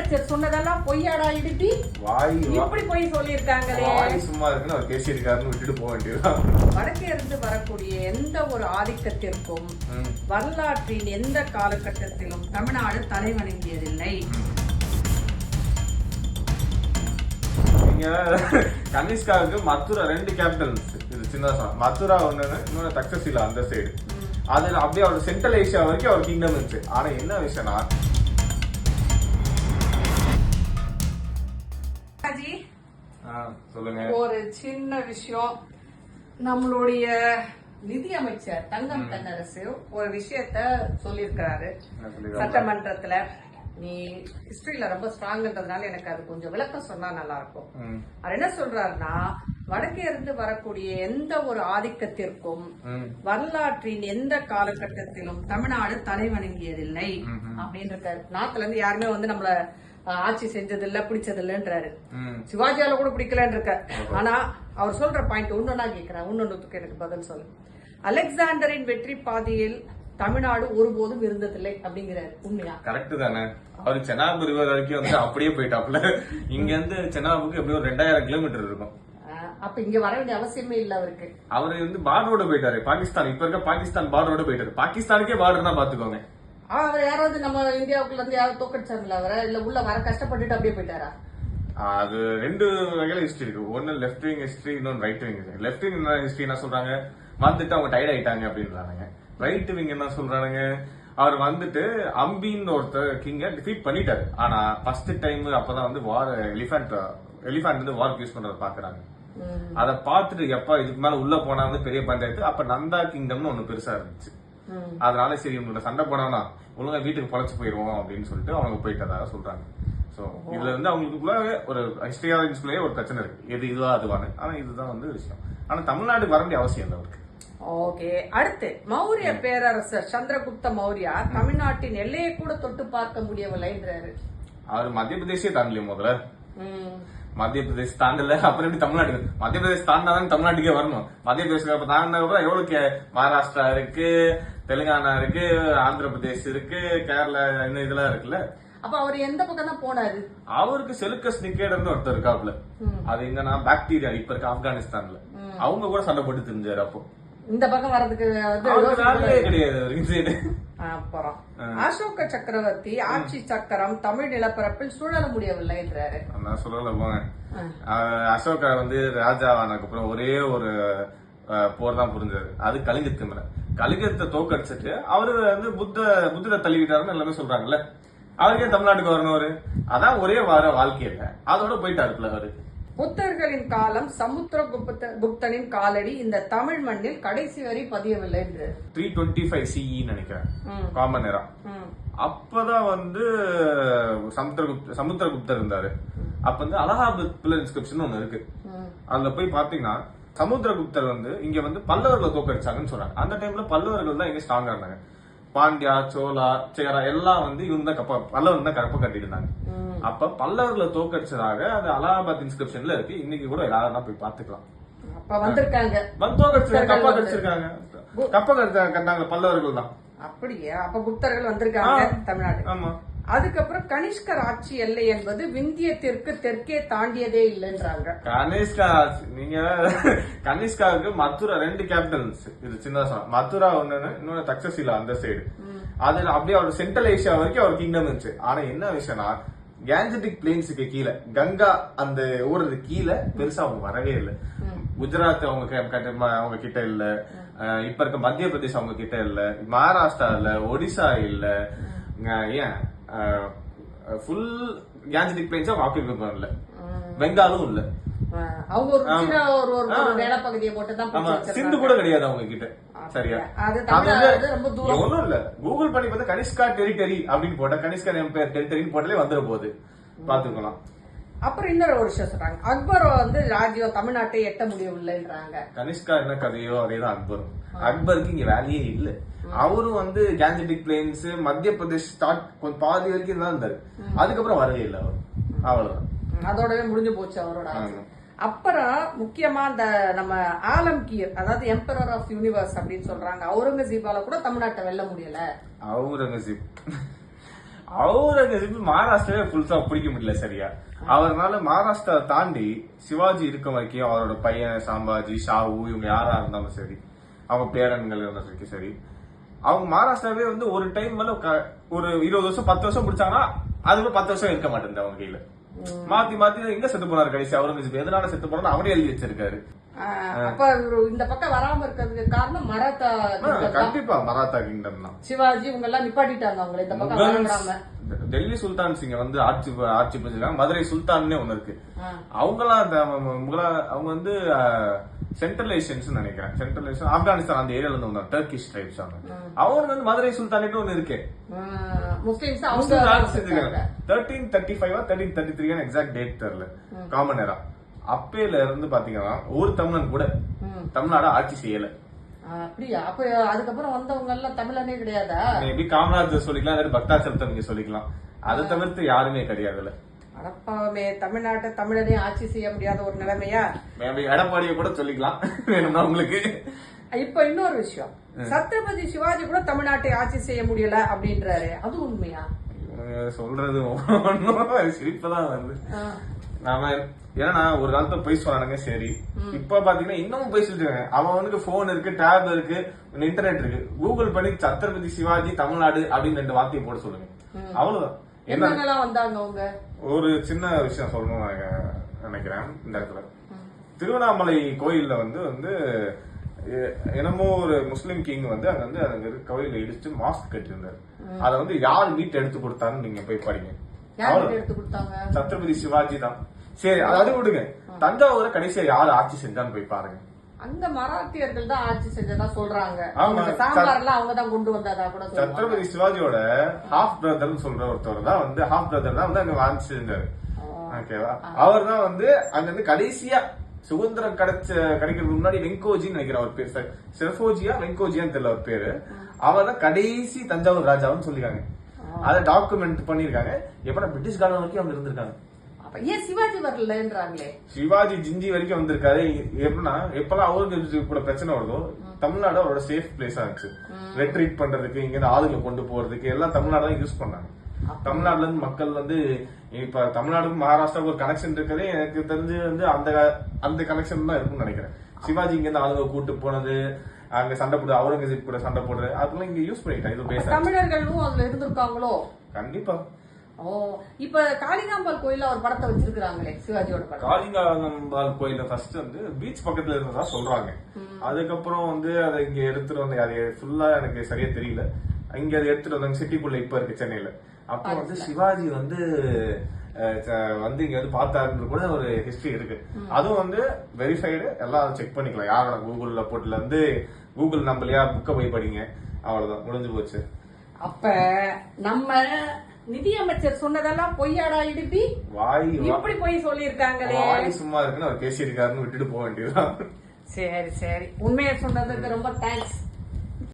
முதலமைச்சர் சொன்னதெல்லாம் பொய்யாடா இடுப்பி வாய் இப்படி போய் சொல்லியிருக்காங்களே. சும்மா இருக்குன்னு அவர் பேசியிருக்காருன்னு விட்டுட்டு போக வேண்டியதுதான். வடக்கே இருந்து வரக்கூடிய எந்த ஒரு ஆதிக்கத்திற்கும் வரலாற்றின் எந்த காலகட்டத்திலும் தமிழ்நாடு தலை வணங்கியதில்லை. நீங்க கனிஷ்காவுக்கு மதுரா 2 கேபிட்டல்ஸ் இது சின்னதா மதுரா ஒண்ணு இன்னொன்னு தக்ஷசிலா அந்த சைடு. அதுல அப்படியே அவர் சென்ட்ரல் ஏசியா வரைக்கும் அவர் கிங்டம் இருந்துச்சு. ஆனா என்ன விஷயம்னா சொல்லுங்க ஒரு சின்ன விஷயம். நம்மளுடைய நிதி அமைச்சர் தங்கம் தென்னரசு ஒரு விஷயத்த சொல்லியிருக்கிறாரு சட்டமன்றத்துல. நீ ஹிஸ்டரியில ரொம்ப ஸ்ட்ராங்ன்றதுனால எனக்கு அது கொஞ்சம் விளக்கம் சொன்னா நல்லா இருக்கும். அவர் என்ன சொல்றாருன்னா, வடக்கே இருந்து வரக்கூடிய எந்த ஒரு ஆதிக்கத்திற்கும் வரலாற்றின் எந்த காலகட்டத்திலும் தமிழ்நாடு தலை வணங்கியதில்லை அப்படின்னு. நாட்டுல இருந்து யாருமே வந்து நம்மள ஆட்சி செஞ்சது இல்ல பிடிச்சது இல்லன்றாரு. சிவாஜியால கூட பிடிக்கலன்னு இருக்க. ஆனா அவர் சொல்ற பாயிண்ட் ஒன்னொன்னா கேட்கிறேன், ஒன்னொன்னுக்கு எனக்கு பதில் சொல்லு. அலெக்சாண்டரின் வெற்றி பாதையில் தமிழ்நாடு ஒருபோதும் இருந்ததில்லை அப்படிங்கிறாரு. உண்மையா? கரெக்ட் தானே. அவரு சென்னாபு ரிவர் வரைக்கும் வந்து அப்படியே போயிட்டாப்ல. இங்க இருந்து சென்னாபுக்கு எப்படி ஒரு 2000 கிலோமீட்டர் இருக்கும். அப்ப இங்க வர வேண்டிய அவசியமே இல்ல அவருக்கு. அவரு வந்து பார்டரோட போயிட்டாரு. பாகிஸ்தான் இப்ப இருக்க பாகிஸ்தான் பார்டரோட போயிட்டாரு. பாகிஸ்தானுக்கே பார்டர் தான் பாத்துக்கோங்க. அவர் யாராவது நம்ம இந்தியாவுக்குள்ள இருந்து யாராவது தோக்கடிச்சாங்களா அவரை? இல்ல உள்ள வர கஷ்டப்பட்டுட்டு அப்படியே போயிட்டாரா? அது 2 வகையில ஹிஸ்டரி இருக்கு. ஒன்னு லெஃப்ட் விங் ஹிஸ்டரி, இன்னொன்னு right wing history. Left wing history என்ன சொல்றாங்க, வந்துட்டு அவங்க டயர்ட் ஆயிட்டாங்க அப்படின்றாங்க. ரைட் விங் என்ன சொல்றாங்க, அவர் வந்துட்டு அம்பின்னு ஒருத்தர் கிங்க டிஃபீட் பண்ணிட்டாரு. ஆனா ஃபர்ஸ்ட் டைம் அப்பதான் வந்து வார் எலிஃபண்ட் வந்து வார் யூஸ் பண்றத பாக்குறாங்க. அதை பார்த்துட்டு எப்ப இதுக்கு மேல உள்ள போனா வந்து பெரிய பஞ்சாயத்து. அப்ப நந்தா கிங்டம்னு ஒண்ணு பெருசா இருந்துச்சு. அதனால சரி உங்களோட சண்டை போனா ஒழுங்கா வீட்டுக்கு பொழைச்சு போயிருவோம் அப்படின்னு சொல்லிட்டு அவங்க போயிட்டதாக சொல்றாங்க. சோ இதுல வந்து அவங்களுக்குள்ள ஒரு ஹிஸ்டரியாலஜிஸ்குள்ளேயே ஒரு பிரச்சனை இருக்கு, எது இதுவா அதுவானு. ஆனா இதுதான் வந்து விஷயம். ஆனா தமிழ்நாடு வர வேண்டிய அவசியம் இல்லை அவருக்கு. ஓகே. அடுத்து மௌரிய பேரரசர் சந்திரகுப்த மௌரியா தமிழ்நாட்டின் எல்லையை கூட தொட்டு பார்க்க முடியவில்லைன்றாரு. அவர் மத்திய பிரதேசே தாண்டலையே முதல்ல. மத்திய பிரதேஷ் தாண்டல, அப்புறம் எப்படி தமிழ்நாடு? மத்திய பிரதேஷ் தாண்டாதான் தமிழ்நாட்டுக்கே வரணும். மத்திய பிரதேச தாண்டினா எவ்வளவு மகாராஷ்டிரா இருக்கு, தெலுங்கானா இருக்கு, ஆந்திர பிரதேஷ் இருக்கு, கேரளா இதெல்லாம் இருக்குல்ல. அப்ப அவர் எந்த பக்கம் தான் போனாரு? அவருக்கு செலுக்கஸ் நிக்கேடர்னு ஒருத்தர் இருக்காப்ல. அது எங்கன்னா பாக்டீரியா இப்ப இருக்க ஆப்கானிஸ்தான்ல. அவங்க கூட சண்டை போட்டு தெரிஞ்சாரு. அப்போ இந்த பக்கம் வரதுக்கு கிடையாது. அப்புறம் அசோக சக்கரவர்த்தி ஆட்சி சக்கரம் தமிழ் நிலப்பரப்பில் சுழல முடியவில்லை என்றாரு. சொல்லல போங்க. அசோகா வந்து ராஜாவானதுக்கு அப்புறம் ஒரே ஒரு போர் தான் புரிஞ்சாரு. அது கலிங்கத்து மேல. கலிங்கத்தை தோக்கடிச்சிட்டு அவரு வந்து புத்தரை தள்ளிவிட்டாருன்னு எல்லாமே சொல்றாங்கல்ல. அவருக்கே தமிழ்நாட்டுக்கு வரணும். அதான் ஒரே வார வாழ்க்கையில அதோட போயிட்டாருல அவரு. புத்தர்களின் காலம் சமுத்திரகுப்தனின் காலடி இந்த தமிழ் மண்ணில் கடைசி வரை பதியவில்லை என்று 325 CE நினைக்கிறேன் காமன் எரா. அப்பதான் வந்து சமுத்திரகுப்தர் இருந்தாரு. அப்ப வந்து அலகாபாத் பில்லர் இன்ஸ்கிரிப்ஷன் ஒண்ணு இருக்கு. அதுல போய் பாத்தீங்கன்னா சமுத்திரகுப்தர் வந்து இங்க வந்து பல்லவர்களை தோக்கடிச்சாங்கன்னு சொன்னாங்க. அந்த டைம்ல பல்லவர்கள் தான் இங்க ஸ்ட்ராங்கா இருந்தாங்க. பாண்டியா, சோலா, சேரா எல்லாம் வந்து இவங்க தான் பல்லவர் தான் கப்ப கட்டிட்டு இருந்தாங்க. அப்ப பல்லவர்களை தோக்கடிச்சதாக அது அலகாபாத் இன்ஸ்கிரிப்ஷன்ல இருக்கு. இன்னைக்கு கூட எல்லாரும் போய் பாத்துக்கலாம். கப்ப கட்டினாங்க பல்லவர்கள் தான். அப்படியே அப்ப குப்தர்கள் வந்திருக்காங்க தமிழ்நாடு. ஆமா. அதுக்கப்புறம் கனிஷ்கர் ஆட்சி எல்லை என்பது விந்தியத்திற்கு தெற்கே தாண்டியதே இல்லைன்றாங்க. நீங்க கனிஷ்காவுக்கு மதுரா 2 கேபிட்டல்ஸ் இது சின்னதா மதுரா ஒண்ணு இன்னொன்னு தக்ஷசிலா அந்த சைடு. அதுல அப்படியே அவர் சென்ட்ரல் ஏசியா வரைக்கும் அவர் கிங்டம் இருந்துச்சு. ஆனா என்ன விஷயம்னா கேஞ்சட்டிக் பிளேன்ஸுக்கு கீழே கங்கா அந்த ஊருக்கு கீழே பெருசா அவங்க வரவே இல்லை. குஜராத் அவங்க கிட்ட இல்ல, இப்ப இருக்க மத்திய பிரதேசம் அவங்க கிட்ட இல்ல, மகாராஷ்டிரா இல்ல, ஒடிசா இல்ல, ஏன் ஃபுல் கேஞ்சட்டிக் பிளேன்ஸ் அவங்க ஆக்கிரமிப்பு பண்ணல, பெங்காலும் இல்ல. சிந்து கூட கிடையாது அவங்க கிட்ட. சரியா? ஒண்ணும் இல்ல. கூகுள் பண்ணி பார்த்தா கனிஷ்கா டெரிட்டரி அப்படின்னு போட்டா கனிஷ்கா எம்பையர் டெரிட்டரின்னு போட்டாலே வந்துட போகுது. பாத்துக்கலாம். அப்புறம் இன்னொரு விஷயம் சொல்றாங்க, அக்பர் வந்து ராஜ்யம் தமிழ்நாட்டை எட்ட முடியவில்லைன்றாங்க. கனிஷ்கா என்ன கதையோ அதேதான் அக்பரும். அக்பருக்கு இங்க வேலையே இல்ல. அவரும் வந்து கேஞ்சட்டிக் பிளேன்ஸ் மத்திய பிரதேஷ் கொஞ்சம் பாதி வரைக்கும் தான் இருந்தாரு. அதுக்கப்புறம் வரவே இல்லை அவர். அவ்வளவுதான், அதோடவே முடிஞ்சு போச்சு அவரோட. அப்புறம் முக்கியமா இந்த நம்ம ஆலம்கீர், அதாவது எம்பரர் ஆஃப் யூனிவர்ஸ் அப்படின்னு சொல்றாங்க, அவுரங்கசீபால கூட தமிழ்நாட்டை வெல்ல முடியல. அவுரங்கசீப் மகாராஷ்டிராவே புதுசா பிடிக்க முடியல சரியா. அவர்னால மகாராஷ்டிரா தாண்டி சிவாஜி இருக்க வரைக்கும் அவரோட பையன் சாம்பாஜி, ஷாவு இவங்க யாரா இருந்தாலும் சரி, அவங்க பேரன்கள் இருந்தாலும் சரி, அவங்க மகாராஷ்டிராவே வந்து ஒரு டைம் மேல ஒரு 20 வருஷம் 10 வருஷம் பிடிச்சாங்கன்னா அதுக்கு 10 வருஷம் இருக்க மாட்டேங்குது அவங்க கையில. மாத்தி மாத்தி எங்க செத்து போனாரு கடைசி அவுரங்கசீப், எதனால செத்து போனாரு அவரே எழுதி வச்சிருக்காரு. அப்ப இந்த பக்கம் வராம இருக்கிறதுக்கு காரணம் மராத்தா. கண்டிப்பா மராத்தா கிங்டம் தான். சிவாஜி இவங்க எல்லாம் நிப்பாட்டிட்டாங்க அவங்களை இந்த பக்கம் வராம. டெல்லி சுல்தான் சிங்க வந்து ஆட்சி புரிஞ்சிருக்காங்க. மதுரை சுல்தான்னே ஒண்ணு இருக்கு. அவங்க வந்து சென்ட்ரல் ஏஷியன்ஸ் நினைக்கிறேன். சென்ட்ரல் ஏஷியன் ஆப்கானிஸ்தான் அந்த ஏரியால இருந்து வந்தாங்க. டர்க்கிஷ் ட்ரைப்ஸ் அவங்க வந்து மதுரை சுல்தானேட்டு ஒண்ணு இருக்கு. முஸ்லிம்ஸ் 1335 1333 எக்ஸாக்ட் டேட் தெரியல. காமன் எரா அப்பையில இருந்து பாத்தீங்கன்னா ஒரு தமிழன் கூட தமிழ்நாடு ஆட்சி செய்யல. அப்படியா? அப்ப அதுக்கப்புறம் வந்தவங்க எல்லாம் தமிழனே கிடையாதா? மேபி காமராஜர் சொல்லிக்கலாம், அதாவது பக்தாச்சலத்தை நீங்க சொல்லிக்கலாம். அதை தவிர்த்து யாருமே கிடையாதுல்ல. அடப்பாவே, தமிழ்நாட்டை தமிழனே ஆட்சி செய்ய முடியாத ஒரு நிலைமையா? மேபி எடப்பாடியை கூட சொல்லிக்கலாம் வேணும்னா உங்களுக்கு. இப்ப இன்னொரு விஷயம், சத்ரபதி சிவாஜி கூட தமிழ்நாட்டை ஆட்சி செய்ய முடியல அப்படின்றாரு, அது உண்மையா? சொல்றது சிரிப்பதான் வருது. நாம ஏன்னா ஒரு காலத்துல போய் சொன்னானுங்க சரி, இப்ப பாத்தீங்கன்னா இன்னமும் போய் சொல்லிட்டு அவனுக்கு போன் இருக்கு, டேப் இருக்கு, இன்டர்நெட் இருக்கு, கூகுள் பண்ணி சத்ரபதி சிவாஜி தமிழ்நாடு அப்படின்னு 2 வார்த்தையை போட சொல்லுங்க, அவ்வளவுதான். என்னென்னலாம் வந்தாங்க அவங்க? ஒரு சின்ன விஷயம் சொல்லணும்னு நினைக்கிறேன் இந்த இடத்துல. திருவண்ணாமலை கோயில்ல வந்து என்னமோ ஒரு முஸ்லிம் கிங் வந்து அங்க வந்து அந்த கோயில இடிச்சு மாஸ்க் கட்டியிருந்தாரு. அத வந்து யார் மீட் எடுத்து கொடுத்தான்னு நீங்க போய் படிங்க. சத்ரபதி சிவாஜி தான். சரி, அதாவது விடுங்க. தஞ்சாவூரை கடைசியா யாரு ஆட்சி செஞ்சான்னு போய் பாருங்க. அங்க மராத்தியர்கள் தான் ஆட்சி செஞ்சதா சொல்றாங்க. சாம்பார்லாம் அவங்க தான் கொண்டு வந்ததா கூட. சத்ரபதி சிவாஜியோட ஹாஃப் பிரதர் சொல்ற ஒருத்தவர் தான் வந்து ஹாஃப் பிரதர் தான் வந்து அங்க ஆட்சி செஞ்சாரு. ஓகேவா? அவர் தான் வந்து அங்க இருந்து கடைசியா சுதந்திரம் கிடைக்கிறதுக்கு முன்னாடி வெங்கோஜின்னு நினைக்கிற ஒரு பேர், செல்போஜியா வெங்கோஜியான்னு தெரியல ஒரு பேரு. அவர் தான் கடைசி தஞ்சாவூர் ராஜாவுன்னு சொல்லிருக்காங்க. அதை டாக்குமெண்ட் பண்ணிருக்காங்க. எப்படா பிரிட்டிஷ் காலம் வரைக்கும் அவங்க இருந்திருக்காங்க. ஏன் சிவாஜி வரலன்றாங்களே? சிவாஜி ஜிஞ்சி வரைக்கும் வந்திருக்காரு. எப்படின்னா எப்பெல்லாம் அவருக்கு கூட பிரச்சனை வருதோ தமிழ்நாடு அவரோட சேஃப் பிளேஸா இருந்துச்சு. ரெட்ரீட் பண்றதுக்கு, இங்க இருந்து ஆளுங்களை கொண்டு போறதுக்கு எல்லாம் தமிழ்நாடு தான் யூஸ் பண்ணாங்க. தமிழ்நாடுல இருந்து மக்கள் வந்து இப்ப தமிழ்நாடுக்கும் மகாராஷ்டிராவுக்கு ஒரு கனெக்ஷன் இருக்கதே எனக்கு தெரிஞ்சு வந்து அந்த கனெக்ஷன் தான் இருக்கும்னு நினைக்கிறேன். சிவாஜி இங்க இருந்து ஆளுங்க கூட்டு போனது, அங்க சண்டை போடுறது, அவுரங்கசீப் கூட சண்டை போடுறது, அதெல்லாம் இங்க யூஸ் பண்ணிட்டாங்க. இது பேச தமிழர்களும் அதுல இருந்திருக்காங்களோ? கண்டிப்பா. ஓ, இப்ப காளிகாம்பாள் கோயில்ல ஒரு படத்தை வச்சிருக்காங்களே, சிவாஜியோட படம். காளிகாம்பாள் கோயில ஃபர்ஸ்ட் வந்து பீச் பக்கத்துல இருந்ததா சொல்றாங்க. அதுக்கப்புறம் வந்து அதை இங்க எடுத்துட்டு வந்து, அது ஃபுல்லா எனக்கு சரியா தெரியல. இங்க அதை எடுத்துட்டு வந்தாங்க சிட்டிக்குள்ள, இப்ப இருக்கு சென்னையில. அப்போ வந்து சிவாஜி வந்து இங்க வந்து பார்த்தாருன்னு கூட ஒரு ஹிஸ்டரி இருக்கு. அதுவும் வந்து வெரிஃபைடு, எல்லாம் செக் பண்ணிக்கலாம். யாரோட கூகுள்ல போட்டுல இருந்து கூகுள் நம்பலையா புக்க போய் படிங்க, அவ்வளவுதான், முடிஞ்சு போச்சு. அப்ப நம்ம நிதியமைச்சர் சொன்னதெல்லாம் பொய்யாடா இடுப்பி? வாய் இப்படி போய் சொல்லிருக்காங்களே, வாய் சும்மா இருக்குன்னு அவர் பேசியிருக்காருன்னு விட்டுட்டு போக வேண்டியதுதான். சரி சரி, உண்மையை சொன்னதுக்கு ரொம்ப தேங்க்ஸ்.